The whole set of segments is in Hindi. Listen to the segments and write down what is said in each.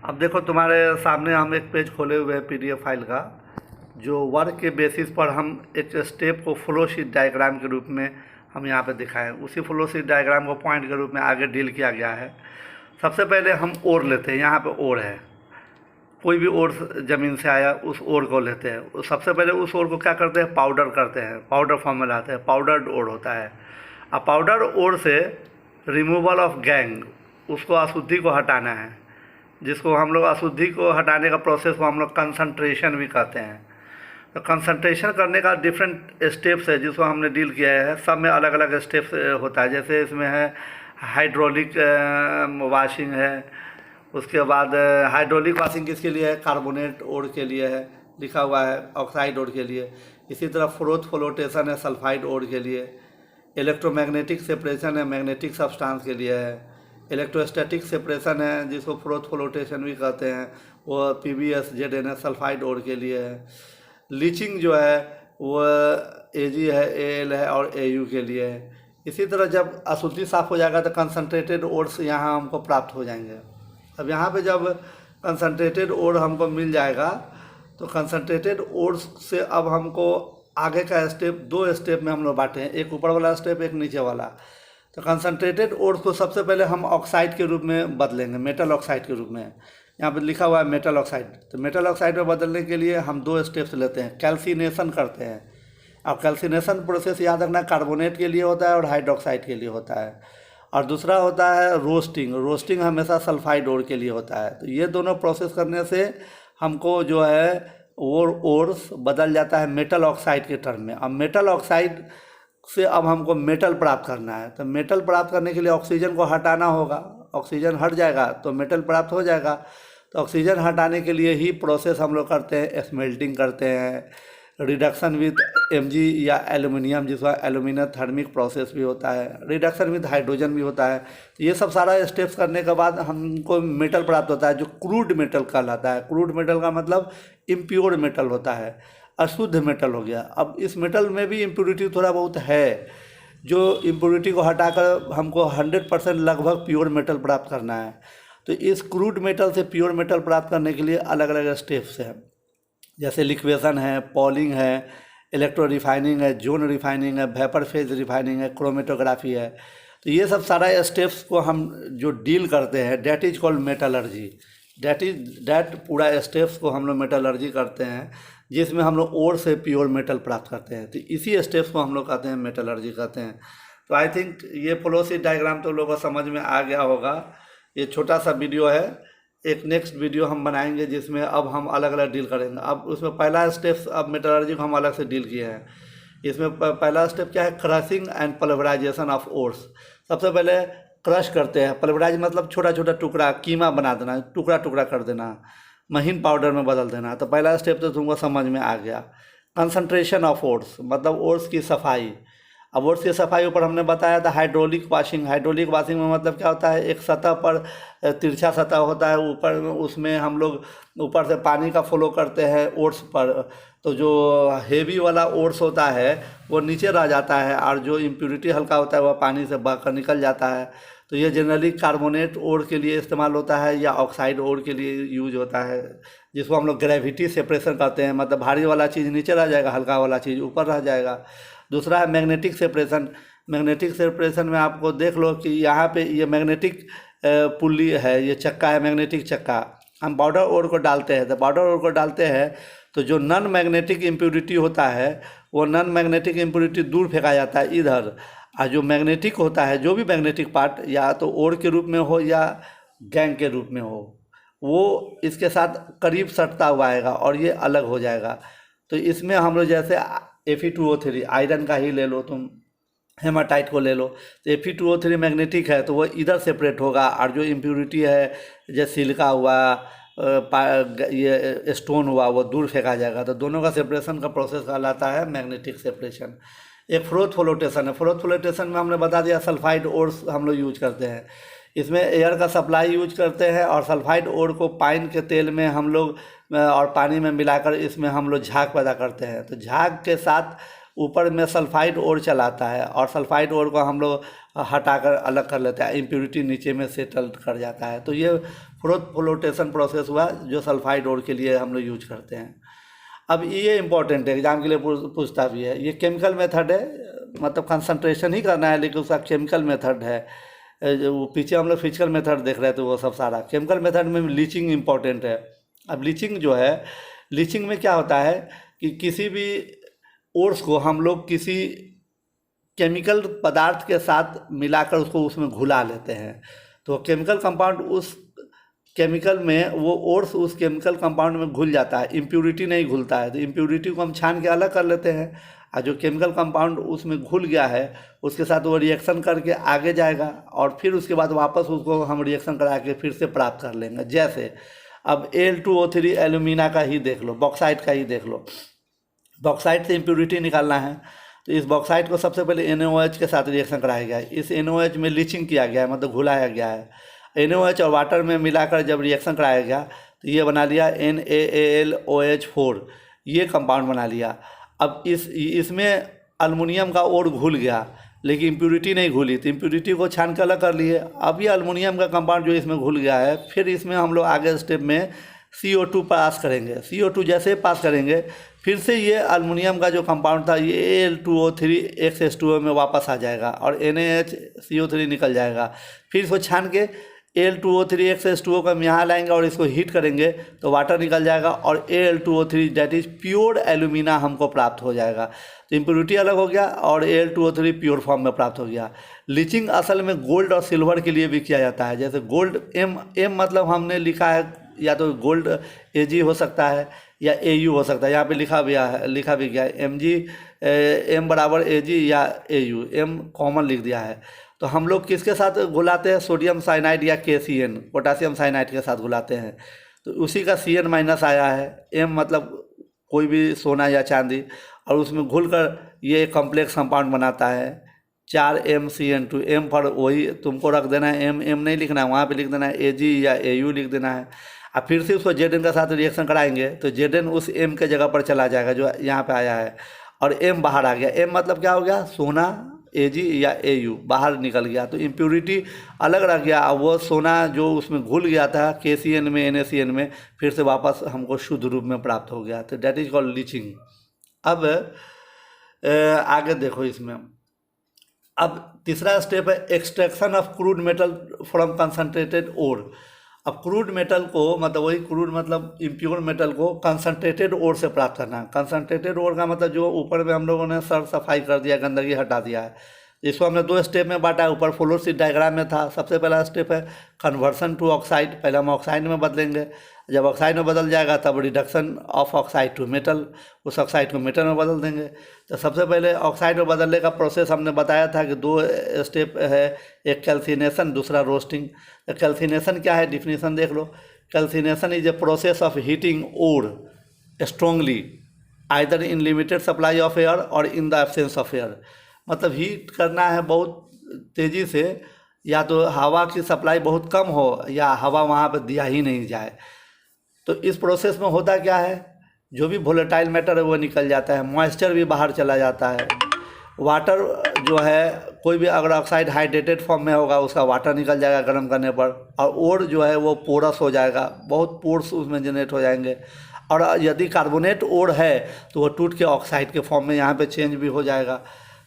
अब देखो तुम्हारे सामने हम एक पेज खोले हुए हैं पीडीएफ फाइल का, जो वर्क के बेसिस पर हम एक स्टेप को फ्लो शीट डायग्राम के रूप में हम यहाँ पे दिखाएं। उसी फ्लो शीट डायग्राम को पॉइंट के रूप में आगे डील किया गया है। सबसे पहले हम ओर लेते हैं। यहाँ पे ओर है, कोई भी ओर ज़मीन से आया उस ओर को लेते हैं। सबसे पहले उस ओर को क्या करते हैं, पाउडर करते हैं, पाउडर फॉर्म में लाते हैं, पाउडर्ड ओर होता है। अब पाउडर ओर से रिमूवल ऑफ गैंग, उसको अशुद्धि को हटाना है, जिसको हम लोग अशुद्धि को हटाने का प्रोसेस को हम लोग कंसंट्रेशन भी कहते हैं। तो कंसंट्रेशन करने का डिफरेंट स्टेप्स है जिसको हमने डील किया है। सब में अलग अलग स्टेप्स होता है। जैसे इसमें है हाइड्रोलिक वाशिंग है, उसके बाद हाइड्रोलिक वाशिंग किसके लिए है, कार्बोनेट ओर के लिए है, लिखा हुआ है ऑक्साइड ओर के लिए। इसी तरह फ्रोथ फ्लोटेशन है सल्फाइड ओर के लिए। इलेक्ट्रोमैग्नेटिक सेपरेशन है, मैग्नेटिक सब्सटेंस के लिए है। इलेक्ट्रोस्टैटिक सेपरेशन है जिसको फ्रोथ फ्लोटेशन भी कहते हैं, वो PbS ZnS सल्फाइड ओर के लिए है। लीचिंग जो है वो Ag है, Al है और Au के लिए है। इसी तरह जब अशुद्धि साफ हो जाएगा तो कंसनट्रेटेड ओर्स यहाँ हमको प्राप्त हो जाएंगे। अब यहाँ पे जब कंसनट्रेटेड ओर हमको मिल जाएगा तो कंसनट्रेटेड ओर्स से अब हमको आगे का स्टेप, दो स्टेप में हम लोग बांटे हैं, एक ऊपर वाला स्टेप, एक नीचे वाला। तो कंसनट्रेटेड ओर्स को सबसे पहले हम ऑक्साइड के रूप में बदलेंगे, मेटल ऑक्साइड के रूप में। यहाँ पे लिखा हुआ है मेटल ऑक्साइड। तो मेटल ऑक्साइड में बदलने के लिए हम दो स्टेप्स लेते हैं, कैल्सिनेशन करते हैं। अब कैल्सिनेशन प्रोसेस याद रखना कार्बोनेट के लिए होता है और हाइड्रोक्साइड के लिए होता है। और दूसरा होता है रोस्टिंग। रोस्टिंग हमेशा सल्फाइड ओर के लिए होता है। तो ये दोनों प्रोसेस करने से हमको जो है ओर्स बदल जाता है मेटल ऑक्साइड के टर्म में। अब मेटल ऑक्साइड से अब हमको मेटल प्राप्त करना है। तो मेटल प्राप्त करने के लिए ऑक्सीजन को हटाना होगा। ऑक्सीजन हट जाएगा तो मेटल प्राप्त हो जाएगा। तो ऑक्सीजन हटाने के लिए ही प्रोसेस हम लोग करते हैं, स्मेल्टिंग करते हैं, रिडक्शन विद Mg या एल्यूमिनियम, जिसका एल्यूमिनियम थर्मिक प्रोसेस भी होता है, रिडक्शन विद हाइड्रोजन भी होता है। तो ये सब सारा स्टेप्स करने के बाद हमको मेटल प्राप्त होता है जो क्रूड मेटल कहलाता है। क्रूड मेटल का मतलब इम्प्योर मेटल होता है, अशुद्ध मेटल हो गया। अब इस मेटल में भी इम्प्योरिटी थोड़ा बहुत है, जो इम्प्योरिटी को हटाकर हमको 100% लगभग प्योर मेटल प्राप्त करना है। तो इस क्रूड मेटल से प्योर मेटल प्राप्त करने के लिए अलग अलग स्टेप्स हैं, जैसे लिक्वेशन है, पॉलिंग है, इलेक्ट्रो रिफाइनिंग है, जोन रिफाइनिंग है, वेपर फेज रिफाइनिंग है, क्रोमेटोग्राफी है। तो ये सब सारा स्टेप्स को हम जो डील करते हैं that is called metallurgy. That पूरा स्टेप्स को हम लोग मेटलर्जी करते हैं, जिसमें हम लोग ओर से प्योर मेटल प्राप्त करते हैं। तो इसी स्टेप्स को हम लोग कहते हैं मेटलर्जी कहते हैं। तो आई थिंक ये फ्लो शीट डायग्राम तो लोगों को समझ में आ गया होगा। ये छोटा सा वीडियो है, एक नेक्स्ट वीडियो हम बनाएंगे जिसमें अब हम अलग अलग डील करेंगे। अब उसमें पहला स्टेप, अब मेटलर्जी को हम अलग से डील किए हैं। इसमें पहला स्टेप क्या है, crushing and pulverisation of ores. सबसे पहले क्रश करते हैं। पल्वराइज मतलब छोटा छोटा टुकड़ा, कीमा बना देना, टुकड़ा टुकड़ा कर देना, महीन पाउडर में बदल देना। तो पहला स्टेप तो तुमको समझ में आ गया। कंसंट्रेशन ऑफ ओर्स मतलब ओर्स की सफाई। अब ओर्स की सफाई ऊपर हमने बताया था हाइड्रोलिक वाशिंग। हाइड्रोलिक वाशिंग में मतलब क्या होता है, एक सतह पर तिरछा सतह होता है, ऊपर उसमें हम लोग ऊपर से पानी का फ्लो करते हैं ओर्स पर। तो जो हेवी वाला ओर्स होता है वो नीचे रह जाता है और जो इम्प्योरिटी हल्का होता है वह पानी से बहकर निकल जाता है। तो ये जनरली कार्बोनेट ओर के लिए इस्तेमाल होता है या ऑक्साइड ओर के लिए यूज होता है, जिसको हम लोग ग्रेविटी सेपरेशन कहते हैं। मतलब भारी वाला चीज़ नीचे रह जाएगा, हल्का वाला चीज़ ऊपर रह जाएगा। दूसरा है मैग्नेटिक सेपरेशन। मैग्नेटिक सेपरेशन में आपको देख लो कि यहाँ पे ये मैग्नेटिक पुल्ली है, ये चक्का है, मैग्नेटिक चक्का। हम पाउडर ओर को डालते हैं, तो पाउडर ओर को डालते हैं तो जो नॉन मैग्नेटिक इम्प्योरिटी होता है वो नॉन मैग्नेटिक इम्प्योरिटी दूर फेंका जाता है इधर। और जो मैग्नेटिक होता है, जो भी मैग्नेटिक पार्ट या तो ओर के रूप में हो या गैंग के रूप में हो, वो इसके साथ करीब सटता हुआ आएगा और ये अलग हो जाएगा। तो इसमें हम लोग जैसे Fe2O3 आयरन का ही ले लो, तुम हेमाटाइट को ले लो, तो Fe2O3 मैग्नेटिक है तो वो इधर सेपरेट होगा। और जो इम्प्योरिटी है जैसे सिलिका हुआ, ये स्टोन हुआ, वो दूर फेंका जाएगा। तो दोनों का सेपरेशन का प्रोसेस कहलाता है मैग्नेटिक सेपरेशन। एक फ्रोथ फ्लोटेशन है। फ्रोथ फ्लोटेशन में हमने बता दिया सल्फाइड ओर्स हम लोग यूज करते हैं। इसमें एयर का सप्लाई यूज करते हैं और सल्फाइड ओर को पाइन के तेल में हम लोग और पानी में मिलाकर इसमें हम लोग झाग पैदा करते हैं। तो झाग के साथ ऊपर में सल्फाइड ओर चलाता है और सल्फाइड ओर को हम लोग हटाकर अलग कर लेते हैं, इम्प्योरिटी नीचे में सेटल कर जाता है। तो ये फ्लोटेशन प्रोसेस हुआ जो सल्फाइड ओर के लिए हम लोग यूज करते हैं। अब ये इम्पोर्टेंट है, एग्जाम के लिए पूछता भी है। ये केमिकल मेथड है, मतलब कंसंट्रेशन ही करना है लेकिन उसका केमिकल मेथड है। वो पीछे हम लोग फिजिकल मेथड देख रहे थे वो सब सारा। केमिकल मेथड में लीचिंग इम्पोर्टेंट है। अब लीचिंग जो है, लीचिंग में क्या होता है कि किसी भी ओर्स को हम लोग किसी केमिकल पदार्थ के साथ मिलाकर उसको उसमें घुला लेते हैं। तो केमिकल कंपाउंड उस केमिकल में, वो ओर्स उस केमिकल कंपाउंड में घुल जाता है, इम्प्योरिटी नहीं घुलता है। तो इम्प्योरिटी को हम छान के अलग कर लेते हैं, और जो केमिकल कंपाउंड उसमें घुल गया है उसके साथ वो रिएक्शन करके आगे जाएगा, और फिर उसके बाद वापस उसको हम रिएक्शन करा के फिर से प्राप्त कर लेंगे। जैसे अब Al2O3 एल्यूमिना का ही देख लो, बॉक्साइट का ही देख लो। बॉक्साइट से इम्प्योरिटी निकालना है तो इस बॉक्साइट को सबसे पहले NaOH के साथ रिएक्शन कराया गया है। इस NaOH में लीचिंग किया गया है, मतलब घुलाया गया है। NaOH और वाटर में मिलाकर जब रिएक्शन कराया गया तो ये बना लिया NaAlOH4, ये कंपाउंड बना लिया। अब इसमें अल्मुनियम का ओर घुल गया लेकिन इम्प्योरिटी नहीं घुली, तो इम्प्योरिटी को छान कर अलग कर लिए। अब ये अल्मुनियम का कंपाउंड जो इसमें घुल गया है, फिर इसमें हम लोग आगे स्टेप में CO2 पास करेंगे। CO2 जैसे पास करेंगे फिर से ये अल्मुनियम का जो कंपाउंड था ये Al2O3 XH2O में वापस आ जाएगा और NaHCO3 निकल जाएगा। फिर इसको छान के Al2O3 XH2O को हम यहाँ लाएंगे और इसको हीट करेंगे तो वाटर निकल जाएगा और Al2O3 that is pure alumina हमको प्राप्त हो जाएगा। तो इम्प्योरिटी अलग हो गया और Al2O3 प्योर फॉर्म में प्राप्त हो गया। लीचिंग असल में गोल्ड और सिल्वर के लिए भी किया जाता है। जैसे गोल्ड M मतलब हमने लिखा है, या तो गोल्ड Ag हो सकता है या Au हो सकता है। यहाँ पे लिखा भी गया है Mg, M बराबर Ag या Au, M कॉमन लिख दिया है। तो हम लोग किसके साथ घुलाते हैं? सोडियम साइनाइड या KCN, पोटासियम साइनाइड के साथ घुलाते हैं। तो उसी का Cn माइनस आया है। M मतलब कोई भी सोना या चांदी, और उसमें घुलकर ये कॉम्प्लेक्स कंपाउंड बनाता है 4MCN2। M पर वही तुमको रख देना है, M नहीं लिखना है, वहाँ पे लिख देना है Ag या Au लिख देना है। अब फिर से उसको Zn के साथ रिएक्शन कराएंगे तो Zn उस M के जगह पर चला जाएगा जो यहाँ पे आया है, और M बाहर आ गया। M मतलब क्या हो गया? सोना, Ag या Au बाहर निकल गया, तो इम्प्योरिटी अलग रह गया। अब वो सोना जो उसमें घुल गया था KCN में, NaCN में, फिर से वापस हमको शुद्ध रूप में प्राप्त हो गया। तो डैट इज कॉल्ड लीचिंग। अब आगे देखो, इसमें अब तीसरा स्टेप है extraction of crude metal from concentrated ore. अब क्रूड मेटल को, मतलब वही क्रूड मतलब इम्प्योर मेटल को कंसनट्रेटेड ओर से प्राप्त करना है। कंसनट्रेटेड ओर का मतलब जो ऊपर में हम लोगों ने सर सफाई कर दिया, गंदगी हटा दिया है। इसको हमने 2 स्टेप में बांटा है। ऊपर फ्लो शीट डायग्राम में था। सबसे पहला स्टेप है कन्वर्सन टू ऑक्साइड। पहले हम ऑक्साइड में बदलेंगे, जब ऑक्साइड में बदल जाएगा तब reduction of oxide to metal, उस ऑक्साइड को मेटल में बदल देंगे। तो सबसे पहले ऑक्साइड में बदलने का प्रोसेस हमने बताया था कि 2 स्टेप है, एक कैल्सिनेशन, दूसरा रोस्टिंग। तो कैल्सिनेशन क्या है, डिफिनीसन देख लो। Calcination is a process of heating ore strongly either in limited supply of air और in the absence of air. मतलब हीट करना है बहुत तेज़ी से, या तो हवा की सप्लाई बहुत कम हो या हवा वहाँ पर दिया ही नहीं जाए। तो इस प्रोसेस में होता क्या है, जो भी वोलेटाइल मैटर है वो निकल जाता है, मॉइस्चर भी बाहर चला जाता है। वाटर जो है, कोई भी अगर ऑक्साइड हाइड्रेटेड फॉर्म में होगा उसका वाटर निकल जाएगा गर्म करने पर, और ओर जो है वो पोरस हो जाएगा, बहुत पोर्स उसमें जनरेट हो जाएंगे। और यदि कार्बोनेट ओर है तो वो टूट के ऑक्साइड के फॉर्म में यहाँ पे चेंज भी हो जाएगा।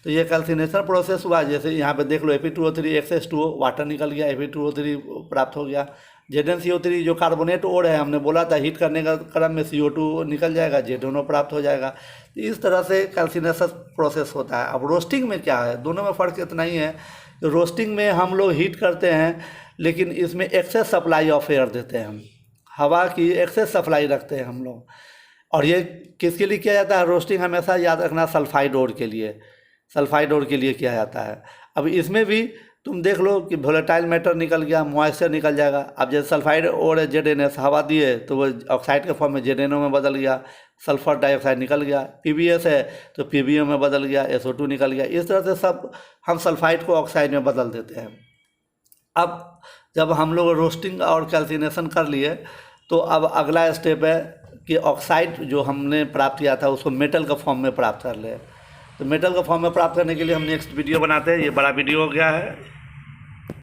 तो ये कैल्सिनेशन प्रोसेस हुआ। जैसे यहाँ पे देख लो Fe2O3 XH2O, वाटर निकल गया, Fe2O3 प्राप्त हो गया। ZnCO3 जो कार्बोनेट ओर है, हमने बोला था हीट करने का क्रम में CO2 निकल जाएगा, ZnO प्राप्त हो जाएगा। तो इस तरह से कैल्सिनेशन प्रोसेस होता है। अब रोस्टिंग में क्या है, दोनों में फ़र्क इतना ही है। रोस्टिंग में हम लोग हीट करते हैं लेकिन इसमें एक्सेस सप्लाई ऑफ एयर देते हैं, हम हवा की एक्सेस सप्लाई रखते हैं हम लोग। और ये किसके लिए किया जाता है? रोस्टिंग हमेशा याद रखना सल्फाइड ओर के लिए, सल्फाइड ओर के लिए किया जाता है। अब इसमें भी तुम देख लो कि वोलेटाइल मैटर निकल गया, मॉइस्चर निकल जाएगा। अब जैसे सल्फाइड और ZnS हवा दिए तो वो ऑक्साइड के फॉर्म में ZnO में बदल गया, सल्फर डाइऑक्साइड निकल गया। PbS है तो PbO में बदल गया, SO2 निकल गया। इस तरह से सब हम सल्फाइड को ऑक्साइड में बदल देते हैं। अब जब हम लोग रोस्टिंग और कैल्सिनेशन कर लिए तो अब अगला स्टेप है कि ऑक्साइड जो हमने प्राप्त किया था उसको मेटल का फॉर्म में प्राप्त कर ले। तो मेटल का फॉर्म में प्राप्त करने के लिए हम नेक्स्ट वीडियो बनाते हैं। ये बड़ा वीडियो हो गया है।